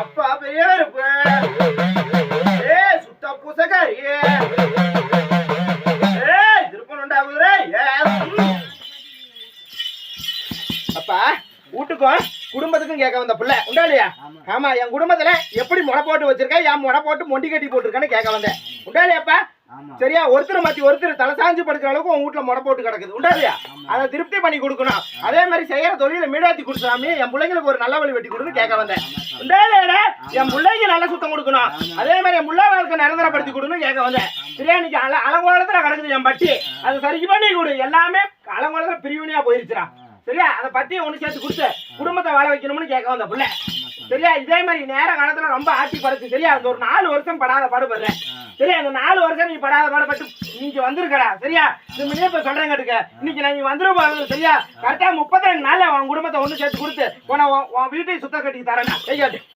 அப்பா பேரு சுத்த புசகாரி திருப்பணுண்டாகுதுரே அப்பா வீட்டுக்கும் குடும்பத்துக்கும் கேட்க வந்த பிள்ளை உண்டா இல்லையா? ஆமா, என் குடும்பத்துல எப்படி முடை போட்டு வச்சிருக்கேன், என் முடை போட்டு மொண்டி கட்டி போட்டிருக்கேன்னு கேட்க வந்தேன். உண்டா இல்லையாப்பா? சரியா? ஒருத்தர் மாத்தி ஒருத்தர் தலை சாஞ்சு படுக்கிற அளவுக்கு உன் வீட்டுல முடை போட்டு கிடக்குது. உண்டா இல்லையா? அதை திருப்தி பண்ணி கொடுக்கணும். அதே மாதிரி செய்யற தொழில மீடாத்தி கொடுத்தாமி என் பிள்ளைங்களுக்கு ஒரு நல்ல வழி வெட்டி கொடுன்னு கேட்க வந்தேன். உண்டா இல்லையா? என் பிள்ளைக்கு நல்ல சுத்தம் கொடுக்கணும். அதே மாதிரி என் முள்ளா வாழ்க்கை நிரந்தரப்படுத்தி கொடுன்னு கேட்க வந்தேன். சரியா? இன்னைக்கு அலங்கோலத்துல கிடக்குது என் பட்டி, அதை சரி பண்ணி கொடு. எல்லாமே அலங்கோலத்துல பிரிவினையா போயிருச்சுடா. சரியா? அதை பத்தி ஒண்ணு சேர்த்து கொடுத்து குடும்பத்தை வாழ வைக்கணும்னு கேட்க வந்த பிள்ளை. சரியா? இதே மாதிரி நேர காலத்துல ரொம்ப ஆட்சி படுத்து. சரியா? அந்த ஒரு 4 வருஷம் படாத பாடுபடுறேன். சரியா? அந்த 4 வருஷம் நீ படாத பாடுபட்டு நீங்க வந்திருக்கடா. சரியா? இது இப்ப சொல்றேன் கேட்டுக்க. இன்னைக்கு நான் நீ வந்துருப்பாங்க. சரியா? கரெக்டா 32 நாள்ல உன் குடும்பத்தை ஒண்ணு சேர்த்து கொடுத்து உன் வீட்டை சுத்த கட்டி தரேன்.